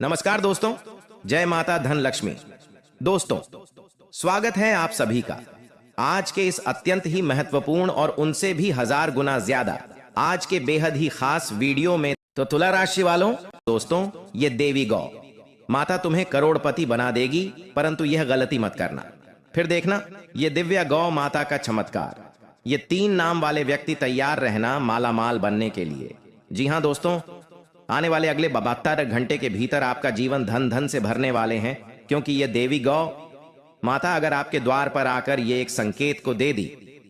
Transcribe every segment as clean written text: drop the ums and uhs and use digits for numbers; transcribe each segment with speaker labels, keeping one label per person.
Speaker 1: नमस्कार दोस्तों, जय माता धन लक्ष्मी। दोस्तों, स्वागत है आप सभी का आज के इस अत्यंत ही महत्वपूर्ण और उनसे भी 1000 गुना ज्यादा आज के बेहद ही खास वीडियो में। तो तुला राशि वालों, दोस्तों, ये देवी गौ माता तुम्हें करोड़पति बना देगी, परंतु यह गलती मत करना। फिर देखना ये दिव्य गौ माता का चमत्कार। ये 3 नाम वाले व्यक्ति तैयार रहना मालामाल बनने के लिए। जी हाँ दोस्तों, आने वाले अगले 72 घंटे के भीतर आपका जीवन धन धन से भरने वाले हैं, क्योंकि ये देवी गौ माता अगर आपके द्वार पर आकर ये एक संकेत को दे दी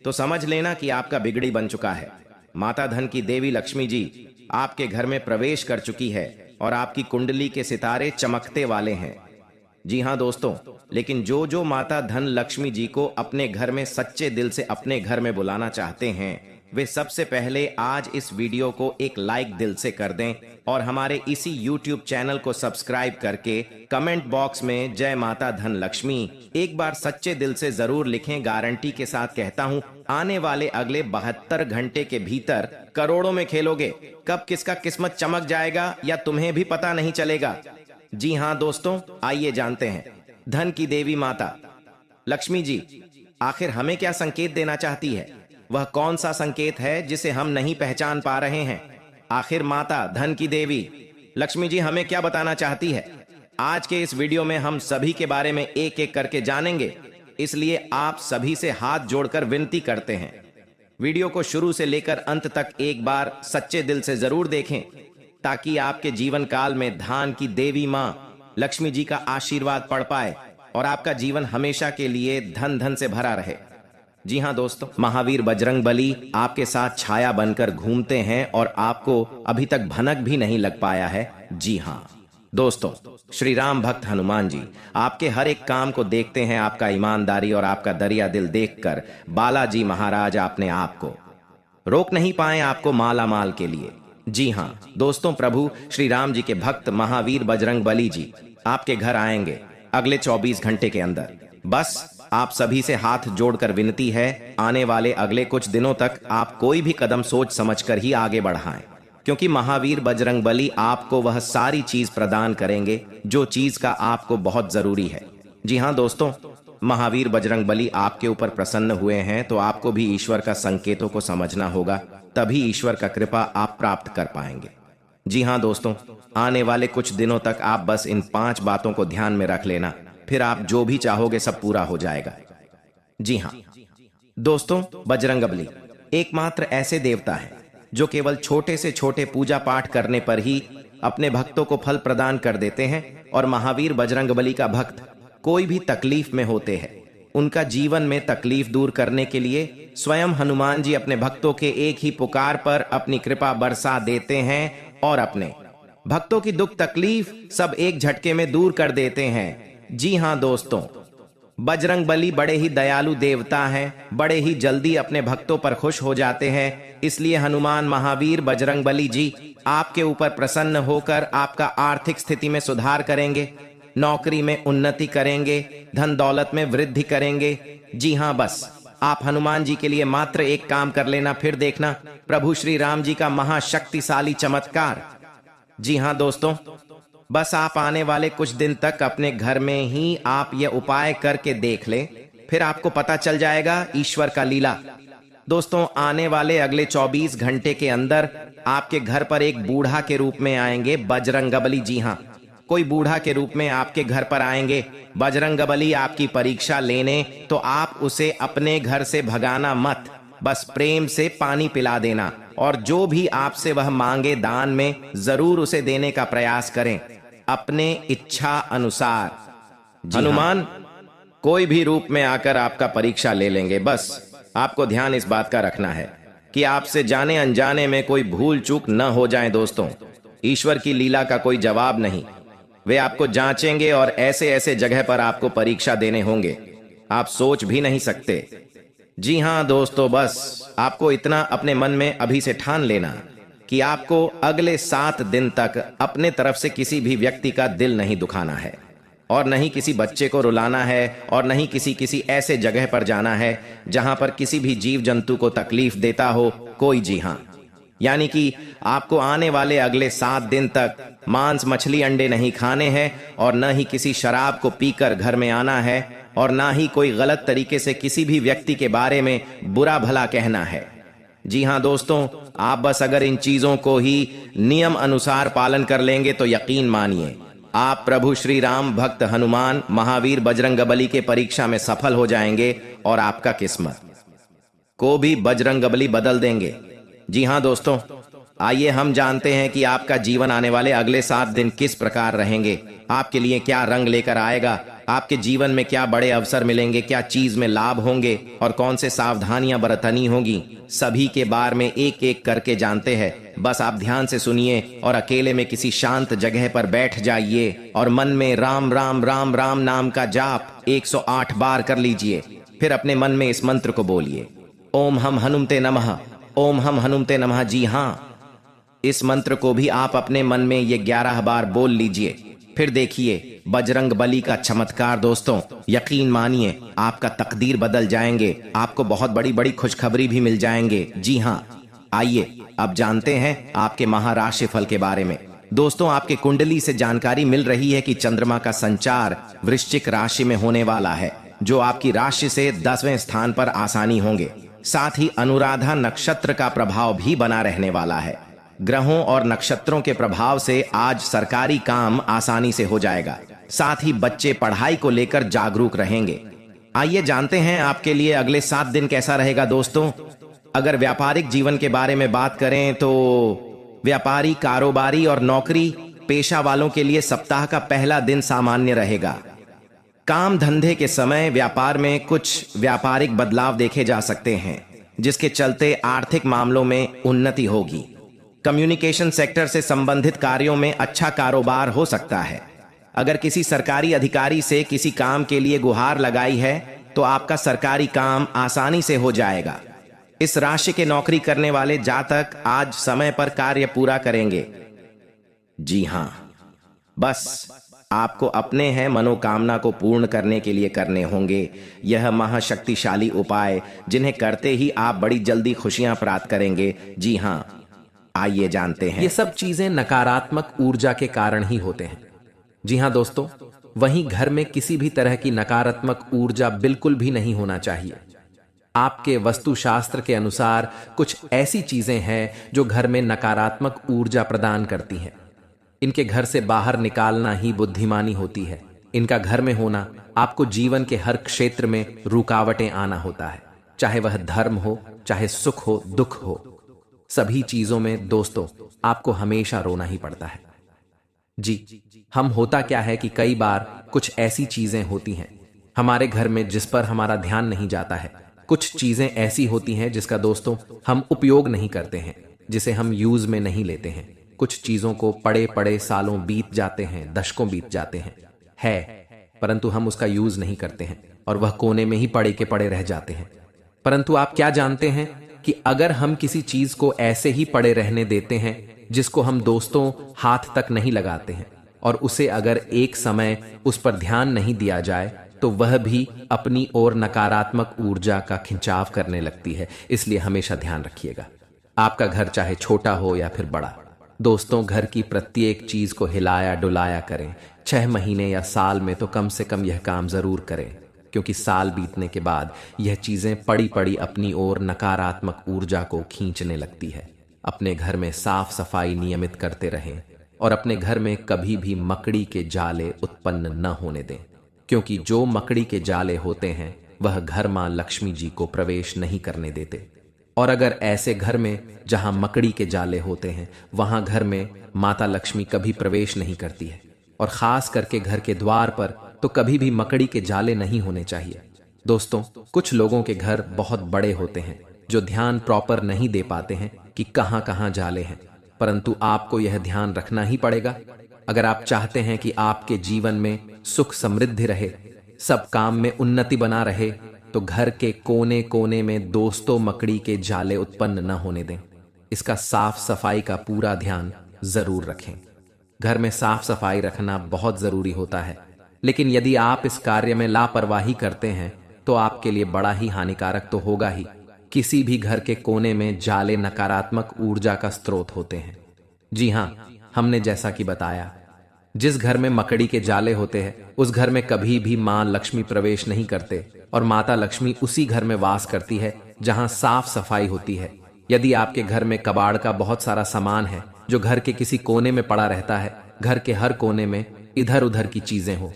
Speaker 1: तो समझ लेना कि आपका बिगड़ी बन चुका है। माता धन की देवी लक्ष्मी जी आपके घर में प्रवेश कर चुकी है और आपकी कुंडली के सितारे चमकते वाले हैं। जी हाँ दोस्तों, लेकिन जो माता धन लक्ष्मी जी को अपने घर में सच्चे दिल से अपने घर में बुलाना चाहते हैं, वे सबसे पहले आज इस वीडियो को एक लाइक दिल से कर दें और हमारे इसी YouTube चैनल को सब्सक्राइब करके कमेंट बॉक्स में जय माता धन लक्ष्मी एक बार सच्चे दिल से जरूर लिखें। गारंटी के साथ कहता हूं, आने वाले अगले 72 घंटे के भीतर करोड़ों में खेलोगे। कब किसका किस्मत चमक जाएगा या तुम्हें भी पता नहीं चलेगा। जी हाँ दोस्तों, आइए जानते हैं धन की देवी माता लक्ष्मी जी आखिर हमें क्या संकेत देना चाहती है। वह कौन सा संकेत है जिसे हम नहीं पहचान पा रहे हैं। आखिर माता धन की देवी लक्ष्मी जी हमें क्या बताना चाहती है। आज के इस वीडियो में हम सभी के बारे में एक एक करके जानेंगे, इसलिए आप सभी से हाथ जोड़कर विनती करते हैं, वीडियो को शुरू से लेकर अंत तक एक बार सच्चे दिल से जरूर देखें, ताकि आपके जीवन काल में धान की देवी मां लक्ष्मी जी का आशीर्वाद पड़ पाए और आपका जीवन हमेशा के लिए धन धन से भरा रहे। जी हाँ दोस्तों, महावीर बजरंग बली आपके साथ छाया बनकर घूमते हैं और आपको अभी तक भनक भी नहीं लग पाया है। जी हाँ दोस्तों, श्री राम भक्त हनुमान जी आपके हर एक काम को देखते हैं। आपका ईमानदारी और आपका दरिया दिल देखकर बालाजी महाराज अपने आप को रोक नहीं पाए, आपको माला माल के लिए। जी हाँ दोस्तों, प्रभु श्री राम जी के भक्त महावीर बजरंग बली जी आपके घर आएंगे अगले 24 घंटे के अंदर। बस आप सभी से हाथ जोड़कर विनती है, आने वाले अगले कुछ दिनों तक आप कोई भी कदम सोच समझकर ही आगे बढ़ाएं, क्योंकि महावीर बजरंग बली आपको वह सारी चीज प्रदान करेंगे जो चीज का आपको बहुत जरूरी है। जी हाँ दोस्तों, महावीर बजरंग बली आपके ऊपर प्रसन्न हुए हैं तो आपको भी ईश्वर का संकेतों को समझना होगा, तभी ईश्वर का कृपा आप प्राप्त कर पाएंगे। जी हाँ दोस्तों, आने वाले कुछ दिनों तक आप बस इन 5 बातों को ध्यान में रख लेना, फिर आप जो भी चाहोगे सब पूरा हो जाएगा। जी हाँ दोस्तों, बजरंगबली एकमात्र ऐसे देवता हैं जो केवल छोटे से छोटे पूजा पाठ करने पर ही अपने भक्तों को फल प्रदान कर देते हैं। और महावीर बजरंगबली का भक्त कोई भी तकलीफ में होते हैं, उनका जीवन में तकलीफ दूर करने के लिए स्वयं हनुमान जी अपने भक्तों के एक ही पुकार पर अपनी कृपा बरसा देते हैं और अपने भक्तों की दुख तकलीफ सब एक झटके में दूर कर देते हैं। जी हाँ दोस्तों, बजरंग बली बड़े ही दयालु देवता हैं, बड़े ही जल्दी अपने भक्तों पर खुश हो जाते हैं। इसलिए हनुमान महावीर बजरंग बली जी आपके ऊपर प्रसन्न होकर आपका आर्थिक स्थिति में सुधार करेंगे, नौकरी में उन्नति करेंगे, धन दौलत में वृद्धि करेंगे। जी हाँ, बस आप हनुमान जी के लिए मात्र एक काम कर लेना, फिर देखना प्रभु श्री राम जी का महाशक्तिशाली चमत्कार। जी हाँ दोस्तों, बस आप आने वाले कुछ दिन तक अपने घर में ही आप यह उपाय करके देख लें, फिर आपको पता चल जाएगा ईश्वर का लीला। दोस्तों, आने वाले अगले 24 घंटे के अंदर आपके घर पर एक बूढ़ा के रूप में आएंगे बजरंगबली। जी हाँ, कोई बूढ़ा के रूप में आपके घर पर आएंगे बजरंगबली आपकी परीक्षा लेने, तो आप उसे अपने घर से भगाना मत, बस प्रेम से पानी पिला देना और जो भी आपसे वह मांगे दान में जरूर उसे देने का प्रयास करें अपने इच्छा अनुसार। हनुमान कोई भी रूप में आकर आपका परीक्षा ले लेंगे, बस आपको ध्यान इस बात का रखना है कि आपसे जाने अनजाने में कोई भूल चूक न हो जाए। दोस्तों, ईश्वर की लीला का कोई जवाब नहीं, वे आपको जांचेंगे और ऐसे ऐसे जगह पर आपको परीक्षा देने होंगे आप सोच भी नहीं सकते। जी हाँ दोस्तों, बस आपको इतना अपने मन में अभी से ठान लेना कि आपको अगले 7 दिन तक अपने तरफ से किसी भी व्यक्ति का दिल नहीं दुखाना है और नहीं किसी बच्चे को रुलाना है और नहीं किसी ऐसे जगह पर जाना है जहां पर किसी भी जीव जंतु को तकलीफ देता हो कोई। जी हाँ, यानी कि आपको आने वाले अगले 7 दिन तक मांस मछली अंडे नहीं खाने हैं और न ही किसी शराब को पीकर घर में आना है और ना ही कोई गलत तरीके से किसी भी व्यक्ति के बारे में बुरा भला कहना है। जी हाँ दोस्तों, आप बस अगर इन चीजों को ही नियम अनुसार पालन कर लेंगे तो यकीन मानिए आप प्रभु श्री राम, भक्त हनुमान, महावीर बजरंगबली के परीक्षा में सफल हो जाएंगे और आपका किस्मत को भी बजरंगबली बदल देंगे। जी हाँ दोस्तों, आइए हम जानते हैं कि आपका जीवन आने वाले अगले 7 दिन किस प्रकार रहेंगे, आपके लिए क्या रंग लेकर आएगा, आपके जीवन में क्या बड़े अवसर मिलेंगे, क्या चीज में लाभ होंगे और कौन से सावधानियां बरतनी होगी। सभी के बारे में एक एक करके जानते हैं। बस आप ध्यान से सुनिए और अकेले में किसी शांत जगह पर बैठ जाइए और मन में राम राम राम राम नाम का जाप 108 बार कर लीजिए। फिर अपने मन में इस मंत्र को बोलिए, ओम हम हनुमते नमः, ओम हम हनुमते नमः। जी हाँ, इस मंत्र को भी आप अपने मन में ये 11 बार बोल लीजिए। फिर देखिए बजरंग बली का चमत्कार। दोस्तों यकीन मानिए आपका तकदीर बदल जाएंगे, आपको बहुत बड़ी बड़ी खुशखबरी भी मिल जाएंगे। जी हाँ, आइए अब जानते हैं आपके महाराशि फल के बारे में। दोस्तों आपके कुंडली से जानकारी मिल रही है कि चंद्रमा का संचार वृश्चिक राशि में होने वाला है, जो आपकी राशि से 10वें स्थान पर आसानी होंगे। साथ ही अनुराधा नक्षत्र का प्रभाव भी बना रहने वाला है। ग्रहों और नक्षत्रों के प्रभाव से आज सरकारी काम आसानी से हो जाएगा। साथ ही बच्चे पढ़ाई को लेकर जागरूक रहेंगे। आइए जानते हैं आपके लिए अगले 7 दिन कैसा रहेगा। दोस्तों अगर व्यापारिक जीवन के बारे में बात करें तो व्यापारी, कारोबारी और नौकरी पेशा वालों के लिए सप्ताह का पहला दिन सामान्य रहेगा। काम धंधे के समय व्यापार में कुछ व्यापारिक बदलाव देखे जा सकते हैं, जिसके चलते आर्थिक मामलों में उन्नति होगी। कम्युनिकेशन सेक्टर से संबंधित कार्यों में अच्छा कारोबार हो सकता है। अगर किसी सरकारी अधिकारी से किसी काम के लिए गुहार लगाई है तो आपका सरकारी काम आसानी से हो जाएगा। इस राशि के नौकरी करने वाले जातक आज समय पर कार्य पूरा करेंगे। जी हां, बस आपको अपने हैं मनोकामना को पूर्ण करने के लिए करने होंगे यह महाशक्तिशाली उपाय, जिन्हें करते ही आप बड़ी जल्दी खुशियां प्राप्त करेंगे। जी हां, आइए जानते हैं।
Speaker 2: ये सब चीजें नकारात्मक ऊर्जा के कारण ही होते हैं। जी हां दोस्तों, वहीं घर में किसी भी तरह की नकारात्मक ऊर्जा बिल्कुल भी नहीं होना चाहिए। आपके वास्तुशास्त्र के अनुसार कुछ ऐसी चीजें हैं जो घर में नकारात्मक ऊर्जा प्रदान करती हैं। इनके घर से बाहर निकालना ही बुद्धिमानी होती है। इनका घर में होना आपको जीवन के हर क्षेत्र में रुकावटें आना होता है, चाहे वह धर्म हो, चाहे सुख हो, दुख हो। सभी चीजों में दोस्तों आपको हमेशा रोना ही पड़ता है। जी, हम होता क्या है कि कई बार कुछ ऐसी चीजें होती हैं हमारे घर में जिस पर हमारा ध्यान नहीं जाता है। कुछ चीजें ऐसी होती हैं जिसका दोस्तों हम उपयोग नहीं करते हैं, जिसे हम यूज में नहीं लेते हैं। कुछ चीजों को पड़े पड़े सालों बीत जाते हैं, दशकों बीत जाते हैं, परंतु हम उसका यूज नहीं करते हैं और वह कोने में ही पड़े के पड़े रह जाते हैं। परंतु आप क्या जानते हैं कि अगर हम किसी चीज को ऐसे ही पड़े रहने देते हैं जिसको हम दोस्तों हाथ तक नहीं लगाते हैं, और उसे अगर एक समय उस पर ध्यान नहीं दिया जाए तो वह भी अपनी ओर नकारात्मक ऊर्जा का खिंचाव करने लगती है। इसलिए हमेशा ध्यान रखिएगा, आपका घर चाहे छोटा हो या फिर बड़ा। दोस्तों घर की प्रत्येक चीज को हिलाया डुलाया करें। 6 महीने या साल में तो कम से कम यह काम जरूर करें, क्योंकि साल बीतने के बाद यह चीजें पड़ी पड़ी अपनी ओर नकारात्मक ऊर्जा को खींचने लगती है। अपने घर में साफ सफाई नियमित करते रहें और अपने घर में कभी भी मकड़ी के जाले उत्पन्न न होने दें, क्योंकि जो मकड़ी के जाले होते हैं वह घर मां लक्ष्मी जी को प्रवेश नहीं करने देते। और अगर ऐसे घर में जहां मकड़ी के जाले होते हैं वहां घर में माता लक्ष्मी कभी प्रवेश नहीं करती है, और खास करके घर के द्वार पर तो कभी भी मकड़ी के जाले नहीं होने चाहिए। दोस्तों कुछ लोगों के घर बहुत बड़े होते हैं जो ध्यान प्रॉपर नहीं दे पाते हैं कि कहां कहां जाले हैं, परंतु आपको यह ध्यान रखना ही पड़ेगा। अगर आप चाहते हैं कि आपके जीवन में सुख समृद्धि रहे, सब काम में उन्नति बना रहे, तो घर के कोने कोने में दोस्तों मकड़ी के जाले उत्पन्न न होने दें। इसका साफ सफाई का पूरा ध्यान जरूर रखें। घर में साफ सफाई रखना बहुत जरूरी होता है, लेकिन यदि आप इस कार्य में लापरवाही करते हैं तो आपके लिए बड़ा ही हानिकारक तो होगा ही, किसी भी घर के कोने में जाले नकारात्मक ऊर्जा का स्रोत होते हैं। जी हां, हमने जैसा कि बताया, जिस घर में मकड़ी के जाले होते हैं उस घर में कभी भी मां लक्ष्मी प्रवेश नहीं करते और माता लक्ष्मी उसी घर में वास करती है जहां साफ सफाई होती है। यदि आपके घर में कबाड़ का बहुत सारा सामान है जो घर के किसी कोने में पड़ा रहता है, घर के हर कोने में इधर उधर की चीजें हो,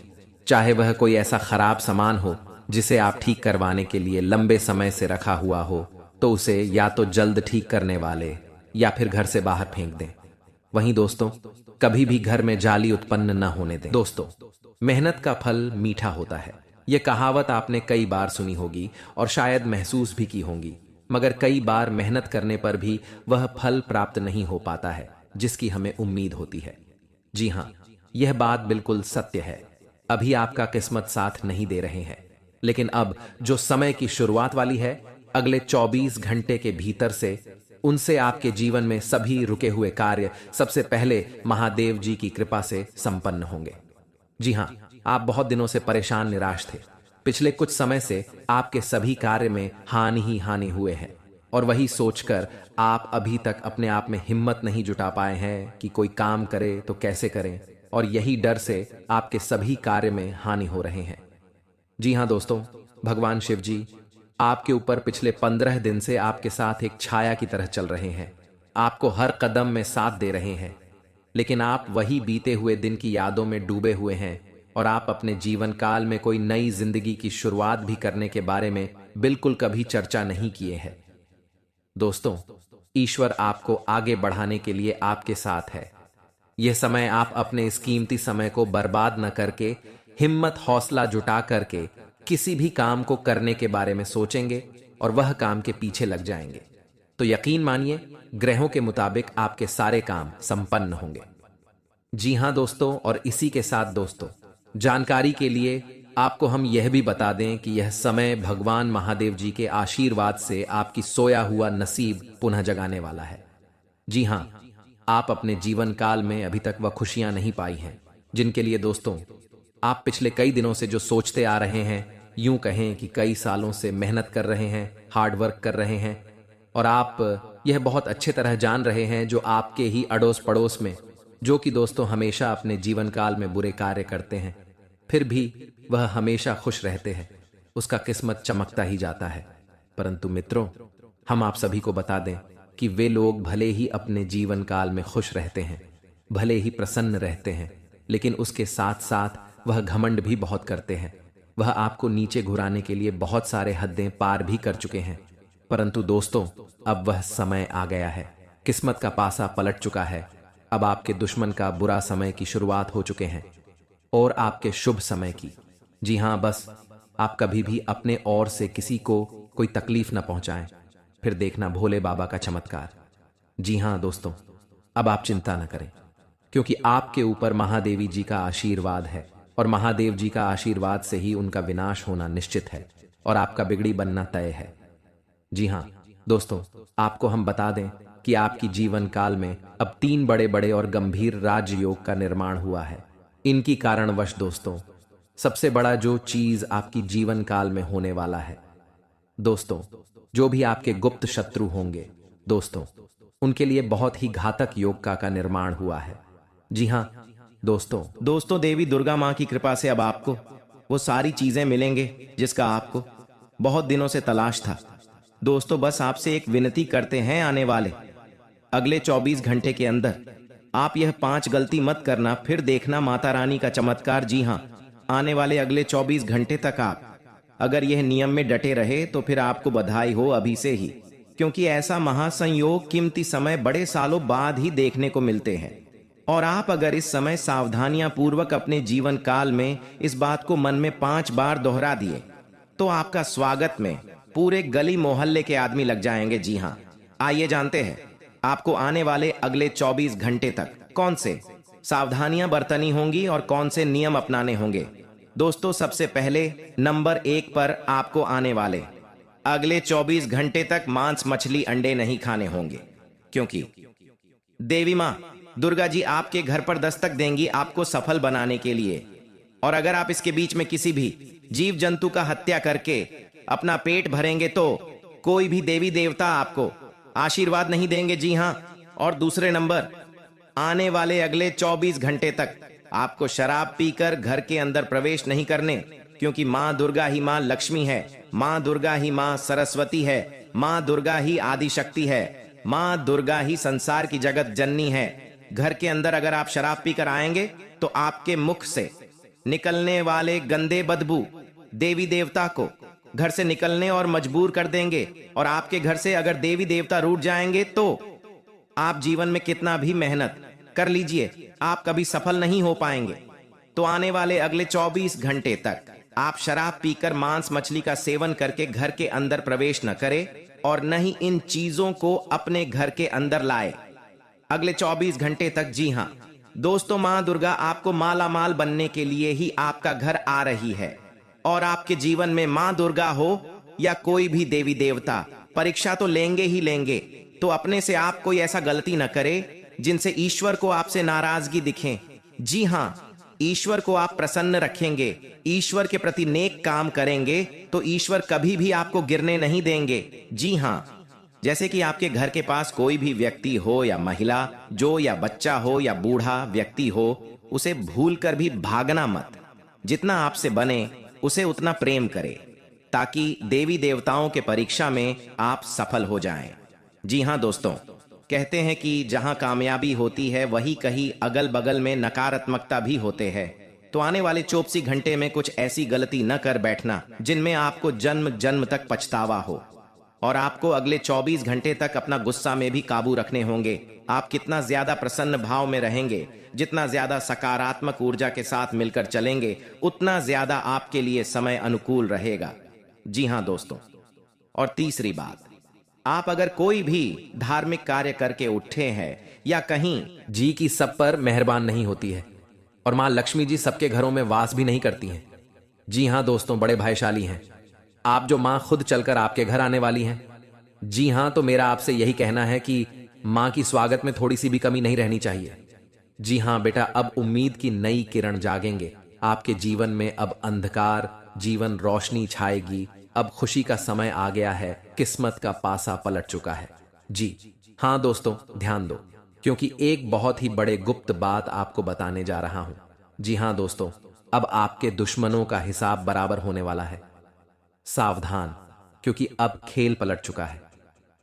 Speaker 2: चाहे वह कोई ऐसा खराब सामान हो जिसे आप ठीक करवाने के लिए लंबे समय से रखा हुआ हो, तो उसे या तो जल्द ठीक करने वाले या फिर घर से बाहर फेंक दें। वहीं दोस्तों, कभी भी घर में जाली उत्पन्न न होने दें। दोस्तों, मेहनत का फल मीठा होता है, यह कहावत आपने कई बार सुनी होगी और शायद महसूस भी की होगी, मगर कई बार मेहनत करने पर भी वह फल प्राप्त नहीं हो पाता है जिसकी हमें उम्मीद होती है। जी हां, यह बात बिल्कुल सत्य है। अभी आपका किस्मत साथ नहीं दे रहे हैं, लेकिन अब जो समय की शुरुआत वाली है, अगले 24 घंटे के भीतर से उनसे आपके जीवन में सभी रुके हुए कार्य सबसे पहले महादेव जी की कृपा से संपन्न होंगे। जी हां, आप बहुत दिनों से परेशान निराश थे। पिछले कुछ समय से आपके सभी कार्य में हानि ही हानि हुए हैं और वही सोचकर आप अभी तक अपने आप में हिम्मत नहीं जुटा पाए हैं कि कोई काम करे तो कैसे करें, और यही डर से आपके सभी कार्य में हानि हो रहे हैं। जी हां दोस्तों, भगवान शिव जी आपके ऊपर पिछले 15 दिन से आपके साथ एक छाया की तरह चल रहे हैं, आपको हर कदम में साथ दे रहे हैं, लेकिन आप वही बीते हुए दिन की यादों में डूबे हुए हैं और आप अपने जीवन काल में कोई नई जिंदगी की शुरुआत भी करने के बारे में बिल्कुल कभी चर्चा नहीं किए हैं। दोस्तों, ईश्वर आपको आगे बढ़ाने के लिए आपके साथ है। यह समय आप अपने इस कीमती समय को बर्बाद न करके हिम्मत हौसला जुटा करके किसी भी काम को करने के बारे में सोचेंगे और वह काम के पीछे लग जाएंगे, तो यकीन मानिए ग्रहों के मुताबिक आपके सारे काम संपन्न होंगे। जी हां दोस्तों, और इसी के साथ दोस्तों, जानकारी के लिए आपको हम यह भी बता दें कि यह समय भगवान महादेव जी के आशीर्वाद से आपकी सोया हुआ नसीब पुनः जगाने वाला है। जी हां, आप अपने जीवन काल में अभी तक वह खुशियां नहीं पाई हैं जिनके लिए दोस्तों आप पिछले कई दिनों से जो सोचते आ रहे हैं, यूं कहें कि कई सालों से मेहनत कर रहे हैं, हार्ड वर्क कर रहे हैं, और आप यह बहुत अच्छे तरह जान रहे हैं जो आपके ही अड़ोस पड़ोस में, जो कि दोस्तों हमेशा अपने जीवन काल में बुरे कार्य करते हैं, फिर भी वह हमेशा खुश रहते हैं, उसका किस्मत चमकता ही जाता है। परंतु मित्रों, हम आप सभी को बता दें कि वे लोग भले ही अपने जीवन काल में खुश रहते हैं, भले ही प्रसन्न रहते हैं, लेकिन उसके साथ साथ वह घमंड भी बहुत करते हैं। वह आपको नीचे घुराने के लिए बहुत सारे हदें पार भी कर चुके हैं। परंतु दोस्तों, अब वह समय आ गया है, किस्मत का पासा पलट चुका है। अब आपके दुश्मन का बुरा समय की शुरुआत हो चुके हैं और आपके शुभ समय की। जी हां, बस आप कभी भी अपने ओर से किसी को कोई तकलीफ न पहुंचाएं, फिर देखना भोले बाबा का चमत्कार। जी हां दोस्तों, अब आप चिंता न करें, क्योंकि आपके ऊपर महादेवी जी का आशीर्वाद है और महादेव जी का आशीर्वाद से ही उनका विनाश होना निश्चित है और आपका बिगड़ी बनना तय है। जी हां दोस्तों, आपको हम बता दें कि आपकी जीवन काल में अब 3 बड़े बड़े और गंभीर राजयोग का निर्माण हुआ है। इनकी कारणवश दोस्तों, सबसे बड़ा जो चीज आपकी जीवन काल में होने वाला है दोस्तों, जो भी आपके गुप्त शत्रु होंगे दोस्तों, उनके लिए बहुत ही घातक योग का निर्माण हुआ है। जी हां दोस्तों,
Speaker 1: देवी दुर्गा माँ की कृपा से अब आपको वो सारी चीजें मिलेंगे जिसका आपको बहुत दिनों से तलाश था। दोस्तों, बस आपसे एक विनती करते हैं, आने वाले अगले 24 घंटे के अंदर आप यह 5 गलती मत करना, फिर देखना माता रानी का चमत्कार। जी हां, आने वाले अगले 24 घंटे तक आप अगर यह नियम में डटे रहे तो फिर आपको बधाई हो अभी से ही, क्योंकि ऐसा महासंयोग कीमती समय बड़े सालों बाद ही देखने को मिलते हैं। और आप अगर इस समय सावधानियां पूर्वक अपने जीवन काल में इस बात को मन में 5 बार दोहरा दिए तो आपका स्वागत में पूरे गली मोहल्ले के आदमी लग जाएंगे। जी हां, आइए जानते हैं आपको आने वाले अगले 24 घंटे तक कौन से सावधानियां बरतनी होंगी और कौन से नियम अपनाने होंगे। दोस्तों, सबसे पहले नंबर 1 पर आपको आने वाले अगले 24 घंटे तक मांस मछली अंडे नहीं खाने होंगे, क्योंकि देवी मां दुर्गा जी आपके घर पर दस्तक देंगी आपको सफल बनाने के लिए। और अगर आप इसके बीच में किसी भी जीव जंतु का हत्या करके अपना पेट भरेंगे तो कोई भी देवी देवता आपको आशीर्वाद नहीं देंगे। जी हां। और दूसरे नंबर, आने वाले अगले 24 घंटे तक आपको शराब पीकर घर के अंदर प्रवेश नहीं करने, क्योंकि मां दुर्गा ही मां लक्ष्मी है, मां दुर्गा ही मां सरस्वती है, मां दुर्गा ही आदि शक्ति है, मां दुर्गा ही संसार की जगत जननी है। घर के अंदर अगर आप शराब पीकर आएंगे तो आपके मुख से निकलने वाले गंदे बदबू देवी देवता को घर से निकलने और मजबूर कर देंगे। और आपके घर से अगर देवी देवता रूठ जाएंगे तो आप जीवन में कितना भी मेहनत कर लीजिए, आप कभी सफल नहीं हो पाएंगे। तो आने वाले अगले 24 घंटे तक आप शराब पीकर मांस मछली का सेवन करके घर के अंदर प्रवेश न करें और न ही इन चीजों को अपने घर के अंदर लाए अगले 24 घंटे तक। जी हां दोस्तों, मां दुर्गा आपको माला माल बनने के लिए ही आपका घर आ रही है। और आपके जीवन में मां दुर्गा हो या कोई भी देवी देवता परीक्षा तो लेंगे ही लेंगे। तो अपने से आप कोई ऐसा गलती न करे जिनसे ईश्वर को आपसे नाराजगी दिखे। जी हां, ईश्वर को आप प्रसन्न रखेंगे, ईश्वर के प्रति नेक काम करेंगे तो ईश्वर कभी भी आपको गिरने नहीं देंगे। जी हां, जैसे कि आपके घर के पास कोई भी व्यक्ति हो या महिला, जो या बच्चा हो या बूढ़ा व्यक्ति हो, उसे भूलकर भी भागना मत। जितना आपसे बने उसे उतना प्रेम करें, ताकि देवी देवताओं के परीक्षा में आप सफल हो जाएं। जी हां दोस्तों, कहते हैं कि जहां कामयाबी होती है वही कहीं अगल बगल में नकारात्मकता भी होते हैं। तो आने वाले 24 घंटे में कुछ ऐसी गलती न कर बैठना जिनमें आपको जन्म जन्म तक पछतावा हो। और आपको अगले 24 घंटे तक अपना गुस्सा में भी काबू रखने होंगे। आप कितना ज्यादा प्रसन्न भाव में रहेंगे, जितना ज्यादा सकारात्मक ऊर्जा के साथ मिलकर चलेंगे, उतना ज्यादा आपके लिए समय अनुकूल रहेगा। जी हां दोस्तों, और तीसरी बात, आप अगर कोई भी धार्मिक कार्य करके उठे हैं या कहीं
Speaker 2: जी की सब पर मेहरबान नहीं होती है और मां लक्ष्मी जी सबके घरों में वास भी नहीं करती हैं। जी हां दोस्तों, बड़े भाग्यशाली हैं आप जो मां खुद चलकर आपके घर आने वाली हैं। जी हां, तो मेरा आपसे यही कहना है कि मां की स्वागत में थोड़ी सी भी कमी नहीं रहनी चाहिए। जी हां बेटा, अब उम्मीद की नई किरण जागेंगे आपके जीवन में। अब अंधकार जीवन रोशनी छाएगी। अब खुशी का समय आ गया है, किस्मत का पासा पलट चुका है। जी हां दोस्तों, ध्यान दो, क्योंकि एक बहुत ही बड़े गुप्त बात आपको बताने जा रहा हूं। जी हां दोस्तों, अब आपके दुश्मनों का हिसाब बराबर होने वाला है। सावधान, क्योंकि अब खेल पलट चुका है।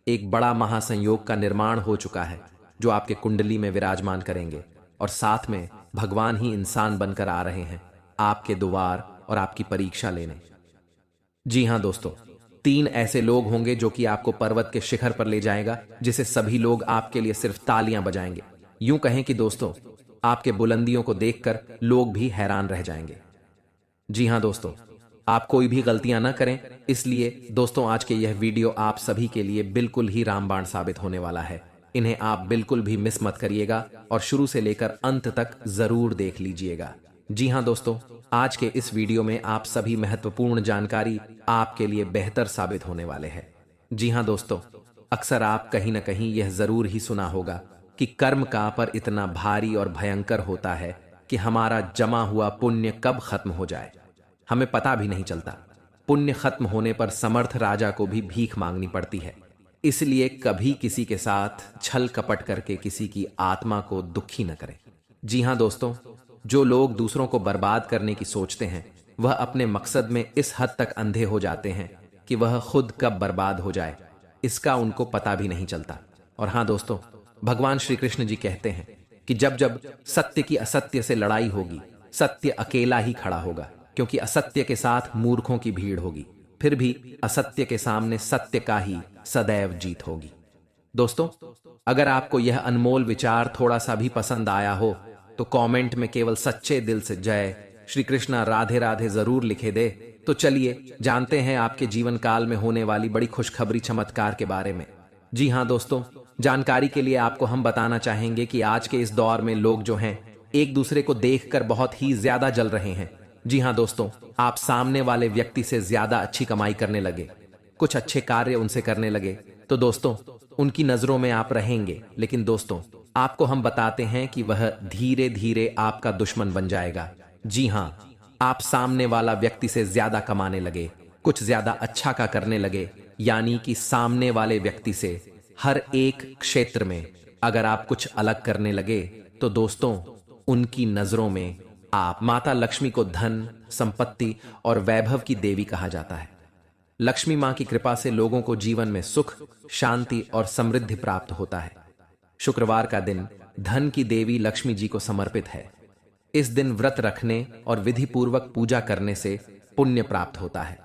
Speaker 2: एक बड़ा महासंयोग का निर्माण हो चुका है जो आपके कुंडली में विराजमान करेंगे, और साथ में भगवान ही इंसान बनकर आ रहे हैं आपके द्वार और आपकी परीक्षा लेने। जी हां दोस्तों, 3 ऐसे लोग होंगे जो कि आपको पर्वत के शिखर पर ले जाएगा, जिसे सभी लोग आपके लिए सिर्फ तालियां बजाएंगे। यूं कहें कि दोस्तों, आपके बुलंदियों को देखकर लोग भी हैरान रह जाएंगे। जी हां दोस्तों, आप कोई भी गलतियां ना करें। इसलिए दोस्तों, आज के यह वीडियो आप सभी के लिए बिल्कुल ही रामबाण साबित होने वाला है। इन्हें आप बिल्कुल भी मिस मत करिएगा और शुरू से लेकर अंत तक जरूर देख लीजिएगा। जी हां दोस्तों, आज के इस वीडियो में आप सभी महत्वपूर्ण जानकारी आपके लिए बेहतर साबित होने वाले हैं। जी हां दोस्तों, अक्सर आप कहीं ना कहीं यह जरूर ही सुना होगा कि कर्म का पर इतना भारी और भयंकर होता है कि हमारा जमा हुआ पुण्य कब खत्म हो जाए हमें पता भी नहीं चलता। पुण्य खत्म होने पर समर्थ राजा को भी भीख मांगनी पड़ती है। इसलिए कभी किसी के साथ छल कपट करके किसी की आत्मा को दुखी न करें। जी हां दोस्तों, जो लोग दूसरों को बर्बाद करने की सोचते हैं वह अपने मकसद में इस हद तक अंधे हो जाते हैं कि वह खुद कब बर्बाद हो जाए इसका उनको पता भी नहीं चलता। और हां दोस्तों, भगवान श्री कृष्ण जी कहते हैं कि जब जब सत्य की असत्य से लड़ाई होगी, सत्य अकेला ही खड़ा होगा, क्योंकि असत्य के साथ मूर्खों की भीड़ होगी। फिर भी असत्य के सामने सत्य का ही सदैव जीत होगी। दोस्तों, अगर आपको यह अनमोल विचार थोड़ा सा भी पसंद आया हो तो कमेंट में केवल सच्चे दिल से जय श्री कृष्णा राधे राधे जरूर लिखे दे। तो चलिए जानते हैं आपके जीवन काल में होने वाली बड़ी खुशखबरी चमत्कार के बारे में। जी हां दोस्तों, जानकारी के लिए आपको हम बताना चाहेंगे कि आज के इस दौर में लोग जो हैं एक दूसरे को देखकर बहुत ही ज्यादा जल रहे हैं। जी हां दोस्तों, आप सामने वाले व्यक्ति से ज्यादा अच्छी कमाई करने लगे, कुछ अच्छे कार्य उनसे करने लगे तो दोस्तों उनकी नजरों में आप रहेंगे। लेकिन दोस्तों, आपको हम बताते हैं कि वह धीरे धीरे आपका दुश्मन बन जाएगा। जी हां, आप सामने वाला व्यक्ति से ज्यादा कमाने लगे, कुछ ज्यादा अच्छा का करने लगे यानी कि सामने वाले व्यक्ति से हर एक क्षेत्र में अगर आप कुछ अलग करने लगे तो दोस्तों उनकी नजरों में आप माता लक्ष्मी को धन, संपत्ति और वैभव की देवी कहा जाता है। लक्ष्मी मां की कृपा से लोगों को जीवन में सुख, शांति और समृद्धि प्राप्त होता है। शुक्रवार का दिन धन की देवी लक्ष्मी जी को समर्पित है। इस दिन व्रत रखने और विधि पूर्वक पूजा करने से पुण्य प्राप्त होता है।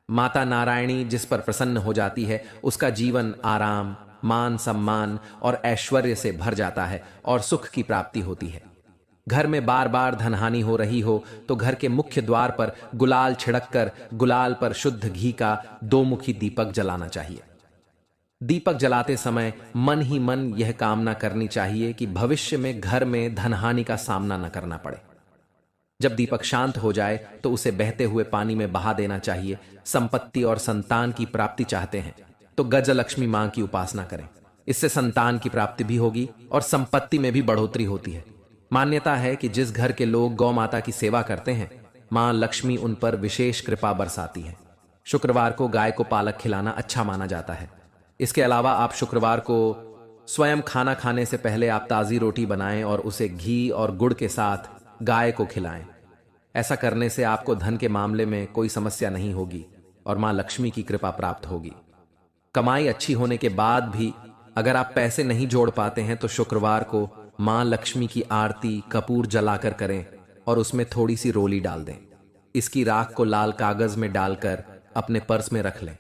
Speaker 2: माता नारायणी जिस पर प्रसन्न हो जाती है उसका जीवन आराम, मान सम्मान और ऐश्वर्य से भर जाता है और सुख की प्राप्ति होती है। घर में बार बार धनहानि हो रही हो तो घर के मुख्य द्वार पर गुलाल छिड़ककर गुलाल पर शुद्ध घी का 2 मुखी दीपक जलाना चाहिए। दीपक जलाते समय मन ही मन यह कामना करनी चाहिए कि भविष्य में घर में धनहानि का सामना न करना पड़े। जब दीपक शांत हो जाए तो उसे बहते हुए पानी में बहा देना चाहिए। संपत्ति और संतान की प्राप्ति चाहते हैं तो गजलक्ष्मी मां की उपासना करें। इससे संतान की प्राप्ति भी होगी और संपत्ति में भी बढ़ोतरी होती है। मान्यता है कि जिस घर के लोग गौ माता की सेवा करते हैं मां लक्ष्मी उन पर विशेष कृपा बरसाती है। शुक्रवार को गाय को पालक खिलाना अच्छा माना जाता है। इसके अलावा आप शुक्रवार को स्वयं खाना खाने से पहले आप ताज़ी रोटी बनाएं और उसे घी और गुड़ के साथ गाय को खिलाएं। ऐसा करने से आपको धन के मामले में कोई समस्या नहीं होगी और मां लक्ष्मी की कृपा प्राप्त होगी। कमाई अच्छी होने के बाद भी अगर आप पैसे नहीं जोड़ पाते हैं तो शुक्रवार को मां लक्ष्मी की आरती कपूर जलाकर करें और उसमें थोड़ी सी रोली डाल दें। इसकी राख को लाल कागज में डालकर अपने पर्स में रख लें।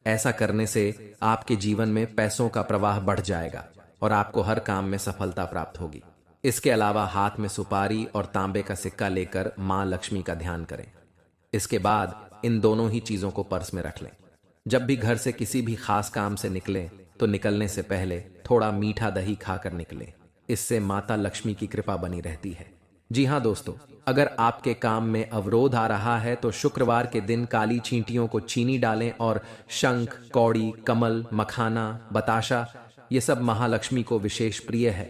Speaker 2: ऐसा करने से आपके जीवन में पैसों का प्रवाह बढ़ जाएगा और आपको हर काम में सफलता प्राप्त होगी। इसके अलावा हाथ में सुपारी और तांबे का सिक्का लेकर मां लक्ष्मी का ध्यान करें। इसके बाद इन दोनों ही चीजों को पर्स में रख लें। जब भी घर से किसी भी खास काम से निकलें तो निकलने से पहले थोड़ा मीठा दही खाकर निकलें। इससे माता लक्ष्मी की कृपा बनी रहती है। जी हाँ दोस्तों, अगर आपके काम में अवरोध आ रहा है तो शुक्रवार के दिन काली चींटियों को चीनी डालें और शंख, कौड़ी, कमल, मखाना, बताशा ये सब महालक्ष्मी को विशेष प्रिय है।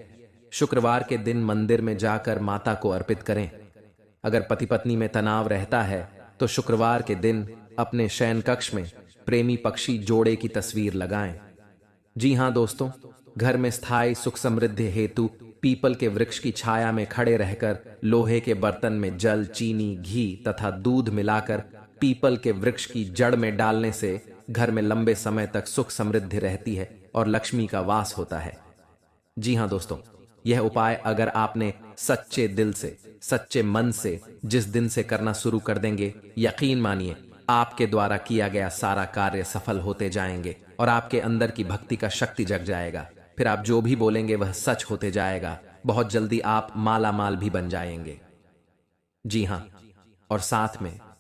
Speaker 2: शुक्रवार के दिन मंदिर में जाकर माता को अर्पित करें। अगर पति पत्नी में तनाव रहता है तो शुक्रवार के दिन अपने शयन कक्ष में प्रेमी पक्षी जोड़े की तस्वीर लगाएं। जी हाँ दोस्तों, घर में स्थायी सुख समृद्धि हेतु पीपल के वृक्ष की छाया में खड़े रहकर लोहे के बर्तन में जल, चीनी, घी तथा दूध मिलाकर पीपल के वृक्ष की जड़ में डालने से घर में लंबे समय तक सुख समृद्धि रहती है और लक्ष्मी का वास होता है। जी हाँ दोस्तों, यह उपाय अगर आपने सच्चे दिल से, सच्चे मन से जिस दिन से करना शुरू कर देंगे, यकीन मानिए आपके द्वारा किया गया सारा कार्य सफल होते जाएंगे और आपके अंदर की भक्ति का शक्ति जग जाएगा। फिर आप जो भी बोलेंगे वह सच होते जाएगा। बहुत जल्दी आप माला माल भी बन जाएंगे। जी हाँ, और साथ में